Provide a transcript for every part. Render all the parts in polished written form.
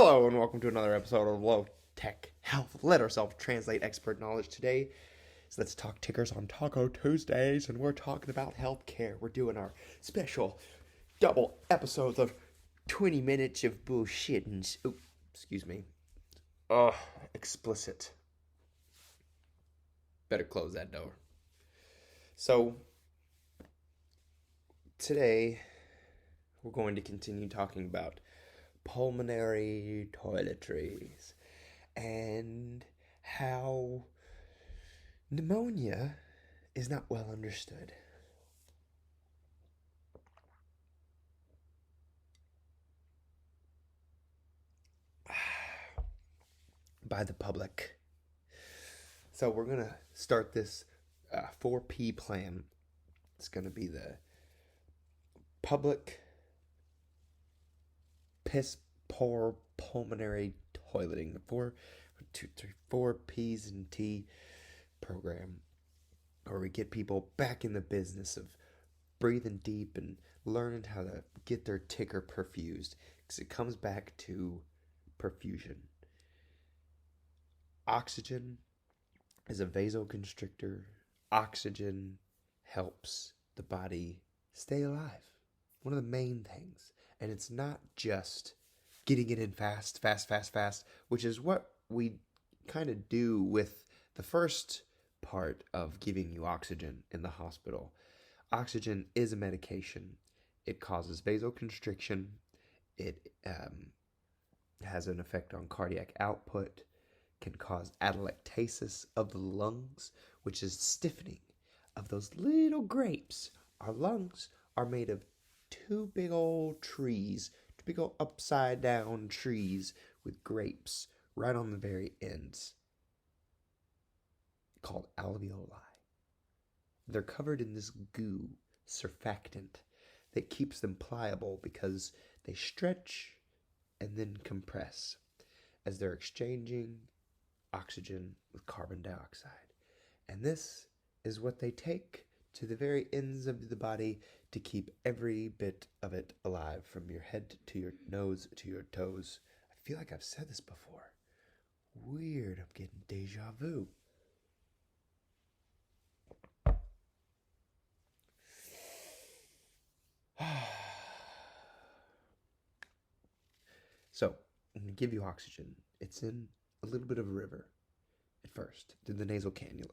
Hello and welcome to another episode of Low Tech Health. Let ourselves translate expert knowledge today. So let's talk tickers on Taco Tuesdays, and we're talking about healthcare. We're doing our special double episodes of 20 minutes of bullshit and excuse me. Explicit. Better close that door. So today we're going to continue talking about pulmonary toiletries and how pneumonia is not well understood. By the public. So we're going to start this 4P plan. It's going to be the public piss poor pulmonary toileting. The 4 P's and T program, where we get people back in the business of breathing deep and learning how to get their ticker perfused, because it comes back to perfusion. Oxygen is a vasoconstrictor. Oxygen helps the body stay alive. One of the main things. And it's not just getting it in fast, which is what we kind of do with the first part of giving you oxygen in the hospital. Oxygen is a medication. It causes vasoconstriction. It has an effect on cardiac output, can cause atelectasis of the lungs, which is stiffening of those little grapes. Our lungs are made of two big old trees, two big old upside down trees with grapes right on the very ends, called alveoli. They're covered in this goo, surfactant, that keeps them pliable because they stretch and then compress as they're exchanging oxygen with carbon dioxide. And this is what they take to the very ends of the body to keep every bit of it alive, from your head to your nose to your toes. I feel like I've said this before. Weird, I'm getting deja vu. So, I'm going to give you oxygen. It's in a little bit of a river at first. Then the nasal cannula.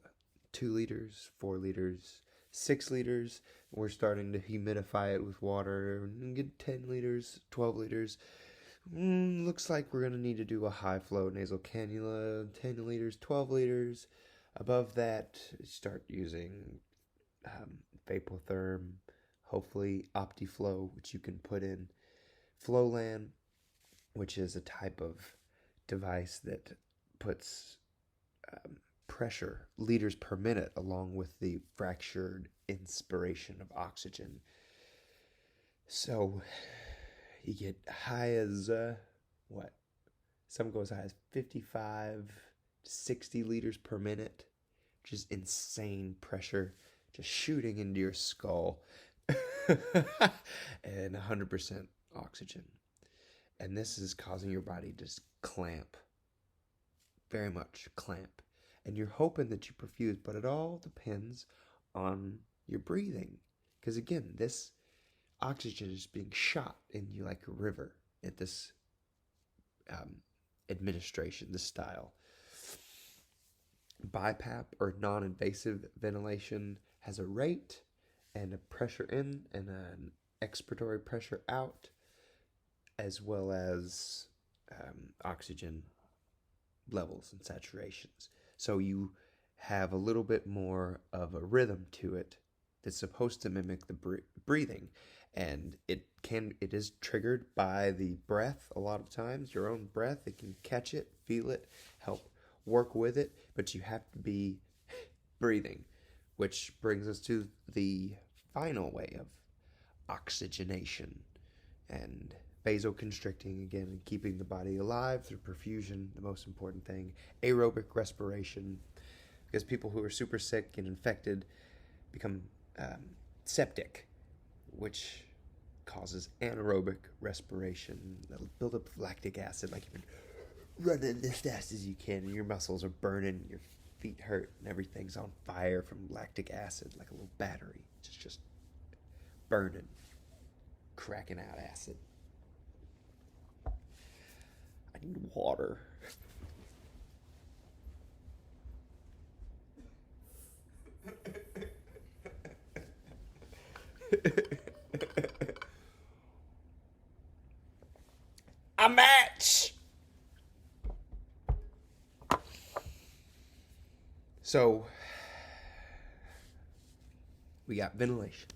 2 liters, 4 liters, 6 liters. We're starting to humidify it with water and get 10 liters, 12 liters. Looks like we're going to need to do a high flow nasal cannula, 10 liters, 12 liters. Above that, start using Vapotherm, hopefully OptiFlow, which you can put in. Flowlan, which is a type of device that puts pressure, liters per minute, along with the fractured inspiration of oxygen. So you get high as, some go as high as 55 to 60 liters per minute, which is insane pressure, just shooting into your skull, and 100% oxygen. And this is causing your body to just clamp, very much clamp. And you're hoping that you perfuse, but it all depends on your breathing. Because again, this oxygen is being shot in you like a river at this administration, this style. BiPAP, or non-invasive ventilation, has a rate and a pressure in and an expiratory pressure out, as well as oxygen levels and saturations. So you have a little bit more of a rhythm to it that's supposed to mimic the breathing. And it is triggered by the breath a lot of times, your own breath. It can catch it, feel it, help work with it, but you have to be breathing, which brings us to the final way of oxygenation and vasoconstricting, again, and keeping the body alive through perfusion, the most important thing. Aerobic respiration, because people who are super sick and infected become septic, which causes anaerobic respiration, buildup of lactic acid, like you've been running as fast as you can, and your muscles are burning, your feet hurt, and everything's on fire from lactic acid, like a little battery. It's just burning, cracking out acid. I need water. A match! So, we got ventilation.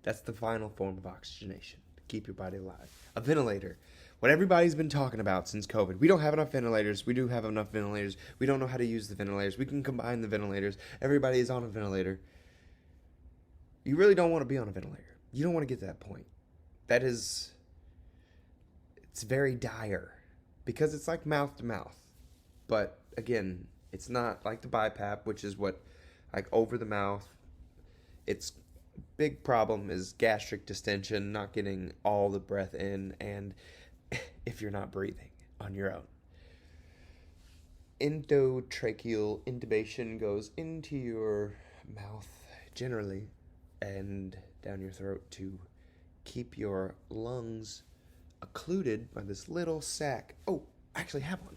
That's the final form of oxygenation to keep your body alive. A ventilator. What everybody's been talking about since COVID. We don't have enough ventilators. We do have enough ventilators. We don't know how to use the ventilators. We can combine the ventilators. Everybody is on a ventilator. You really don't want to be on a ventilator. You don't want to get to that point. It's very dire because it's like mouth to mouth. But again, it's not like the BiPAP, which is what, like over the mouth. Its big problem is gastric distension, not getting all the breath in, and if you're not breathing on your own. Endotracheal intubation goes into your mouth generally and down your throat to keep your lungs occluded by this little sac. Oh, I actually have one.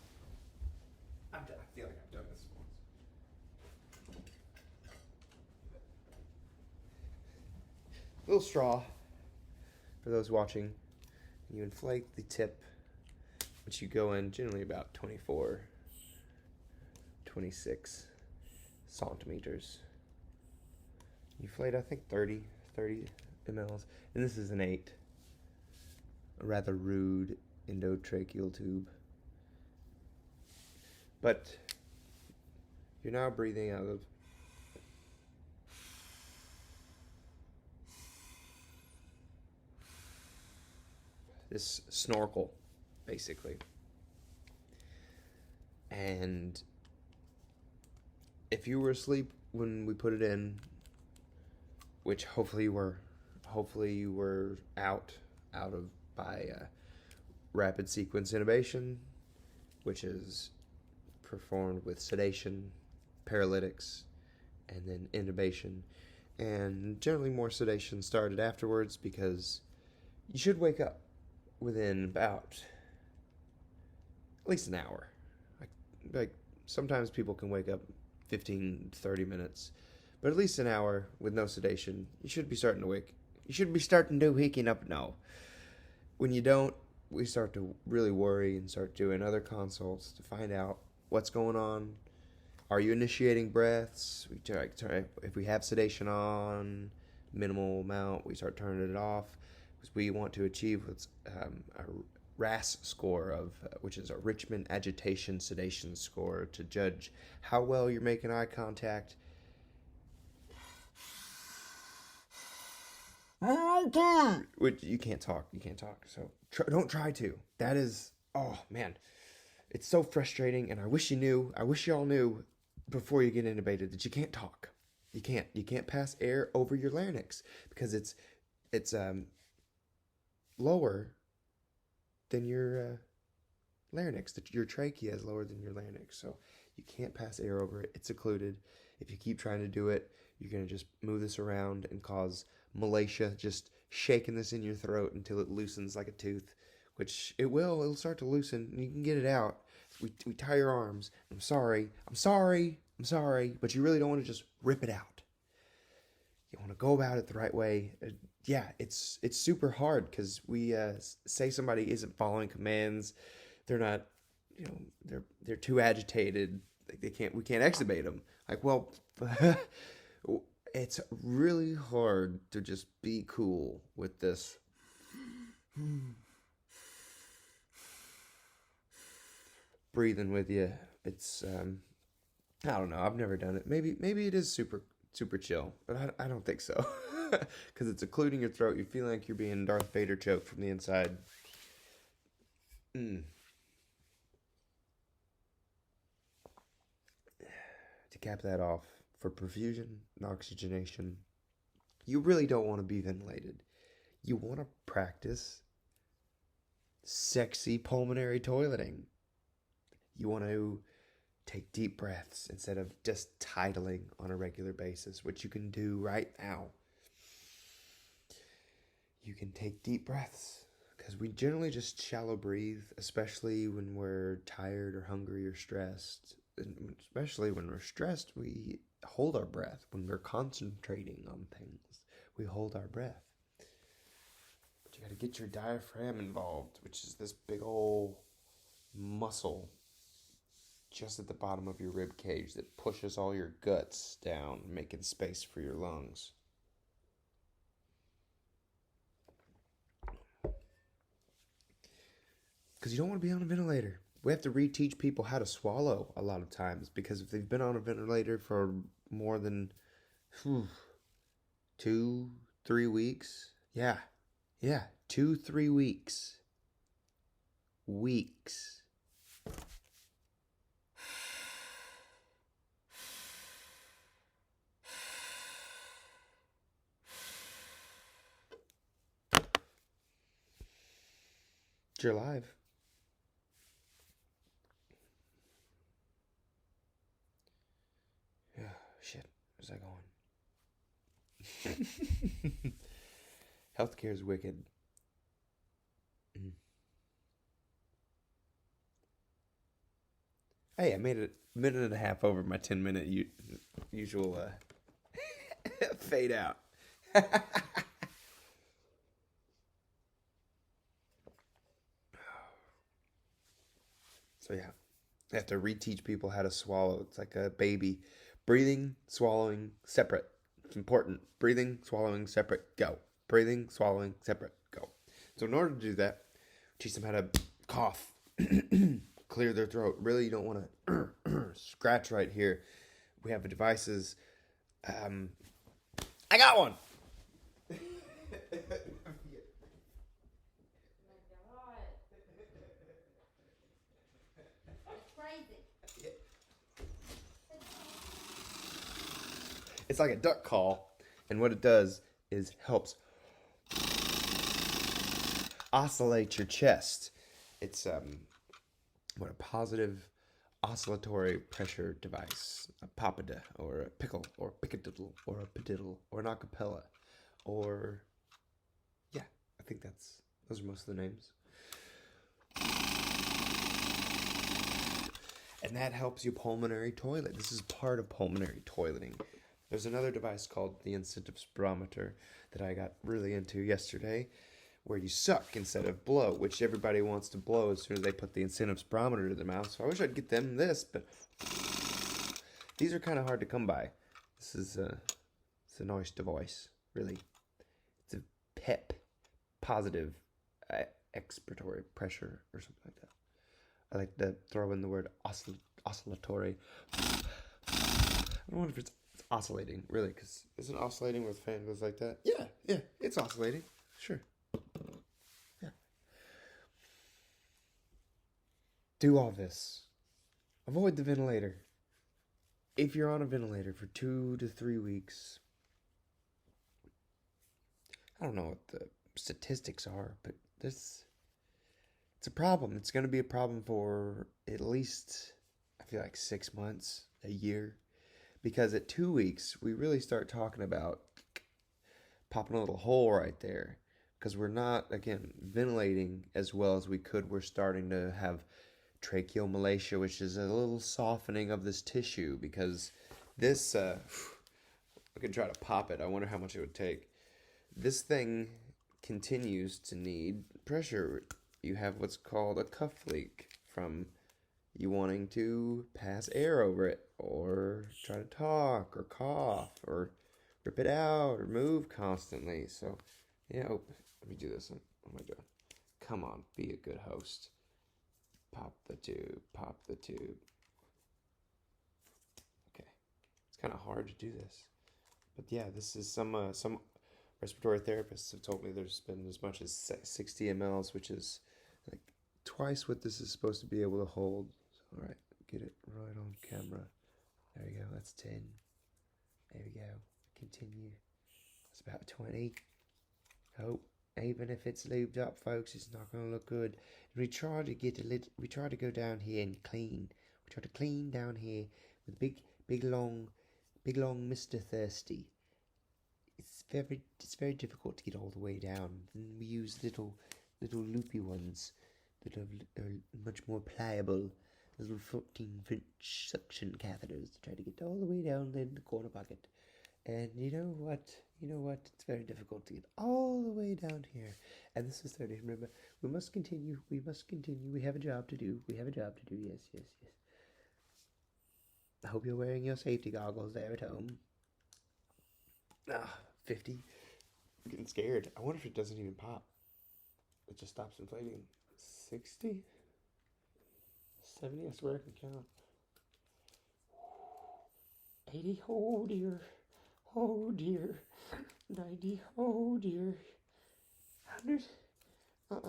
I feel like I've done this once. Little straw for those watching. You inflate the tip, which you go in generally about 24, 26 centimeters. You inflate, I think, 30 mLs. And this is an 8. A rather rude endotracheal tube. But you're now breathing out of this snorkel, basically. And if you were asleep when we put it in, which hopefully you were out of by rapid sequence intubation, which is performed with sedation, paralytics, and then intubation, and generally more sedation started afterwards because you should wake up within about at least an hour. Like sometimes people can wake up 15, 30 minutes, but at least an hour with no sedation, you should be starting to wake. You should be starting to waking up now. When you don't, we start to really worry and start doing other consults to find out what's going on. Are you initiating breaths? We try if we have sedation on, minimal amount, we start turning it off. Because we want to achieve what's a RAS score of, which is a Richmond Agitation Sedation Score, to judge how well you're making eye contact. Which you can't talk. So don't try to. That is, oh man, it's so frustrating. And I wish y'all knew before you get intubated that you can't talk. You can't pass air over your larynx because it's lower than your larynx. Your trachea is lower than your larynx, so you can't pass air over it. It's occluded. If you keep trying to do it, you're going to just move this around and cause malacia, just shaking this in your throat until it loosens like a tooth, which it will. It'll start to loosen, and you can get it out. We tie your arms. I'm sorry, but you really don't want to just rip it out. You want to go about it the right way. Yeah, it's super hard because we say somebody isn't following commands. They're not, they're too agitated. We can't extubate them. Like, well, it's really hard to just be cool with this. Breathing with you. It's I don't know. I've never done it. Maybe it is super chill, but I don't think so. Because it's occluding your throat. You feel like you're being Darth Vader choked from the inside. To cap that off, for perfusion and oxygenation, you really don't want to be ventilated. You want to practice sexy pulmonary toileting. You want to take deep breaths instead of just tidling on a regular basis, which you can do right now. You can take deep breaths because we generally just shallow breathe, especially when we're tired or hungry or stressed. And especially when we're stressed, we hold our breath. When we're concentrating on things, we hold our breath. But you got to get your diaphragm involved, which is this big old muscle just at the bottom of your rib cage that pushes all your guts down, making space for your lungs. Because you don't want to be on a ventilator. We have to reteach people how to swallow a lot of times, because if they've been on a ventilator for more than 2-3 weeks, 2-3 weeks. You're alive. Yeah, shit. Where's that going? Healthcare is wicked. Hey, I made it a minute and a half over my 10-minute usual fade out. So yeah, I have to reteach people how to swallow. It's like a baby. Breathing, swallowing, separate. It's important. Breathing, swallowing, separate, go. Breathing, swallowing, separate, go. So in order to do that, teach them how to cough, clear their throat. Really, you don't want to scratch right here. We have devices. I got one. It's like a duck call, and what it does is helps oscillate your chest. It's a positive oscillatory pressure device, a papada, or a pickle, or a picadiddle, or a padiddle, or an acapella, or yeah, I think those are most of the names. And that helps you pulmonary toilet. This is part of pulmonary toileting. There's another device called the incentive spirometer that I got really into yesterday, where you suck instead of blow, which everybody wants to blow as soon as they put the incentive spirometer to their mouth. So I wish I'd get them this, but these are kind of hard to come by. This is it's a nice device, really. It's a PEP, positive expiratory pressure, or something like that. I like to throw in the word oscillatory. I don't wonder if it's oscillating, really, because isn't oscillating where the fan goes like that? Yeah, it's oscillating. Sure. Yeah. Do all this. Avoid the ventilator. If you're on a ventilator for 2 to 3 weeks, I don't know what the statistics are, but it's a problem. It's going to be a problem for at least, I feel like, 6 months, a year. Because at 2 weeks, we really start talking about popping a little hole right there. Because we're not, again, ventilating as well as we could. We're starting to have tracheal malacia, which is a little softening of this tissue. Because this, I could try to pop it. I wonder how much it would take. This thing continues to need pressure. You have what's called a cuff leak from you wanting to pass air over it, or try to talk, or cough, or rip it out, or move constantly. So, yeah, let me do this. Oh my God. Come on, be a good host. Pop the tube. Okay. It's kind of hard to do this. But yeah, this is some respiratory therapists have told me there's been as much as 60 mLs, which is like twice what this is supposed to be able to hold. So, all right, get it right on camera. There we go. That's 10. There we go. Continue. That's about 20. Oh, Even if it's lubed up, folks, it's not going to look good. We try to we try to go down here and clean. We try to clean down here with big long Mr. Thirsty. It's very difficult to get all the way down. And we use little loopy ones that are much more pliable. Little 14-inch suction catheters to try to get all the way down in the corner pocket. And you know what? It's very difficult to get all the way down here. And this is 30. Remember, we must continue. We have a job to do. Yes. I hope you're wearing your safety goggles there at home. 50. I'm getting scared. I wonder if it doesn't even pop. It just stops inflating. 60? 70? I swear I can count. 80? Oh dear. 90? Oh dear. 100? Is that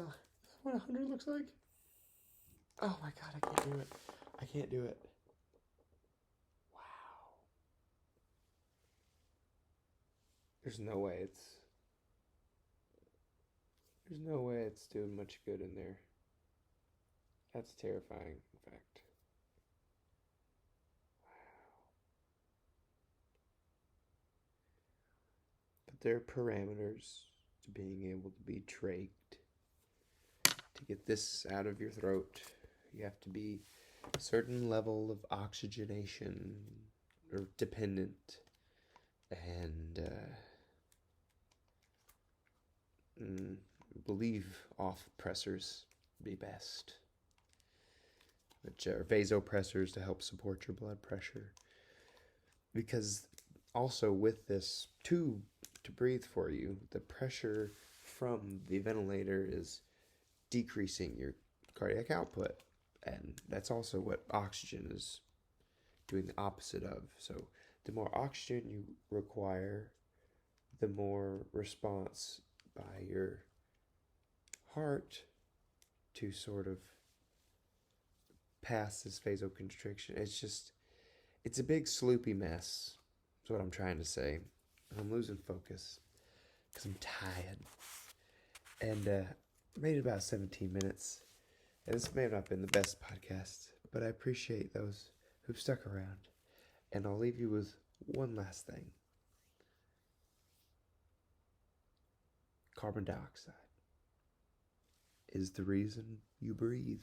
what 100 looks like? Oh my god, I can't do it. Wow. There's no way it's doing much good in there. That's terrifying, in fact. But there are parameters to being able to be trached. To get this out of your throat, you have to be a certain level of oxygenation or dependent, and believe off pressors be best, which are vasopressors to help support your blood pressure. Because also with this tube to breathe for you, the pressure from the ventilator is decreasing your cardiac output, and that's also what oxygen is doing the opposite of. So the more oxygen you require, the more response by your heart to sort of pass this vasoconstriction. It's a big sloopy mess. That's what I'm trying to say. I'm losing focus because I'm tired. And made it about 17 minutes. And this may have not been the best podcast, but I appreciate those who've stuck around. And I'll leave you with one last thing. Carbon dioxide is the reason you breathe.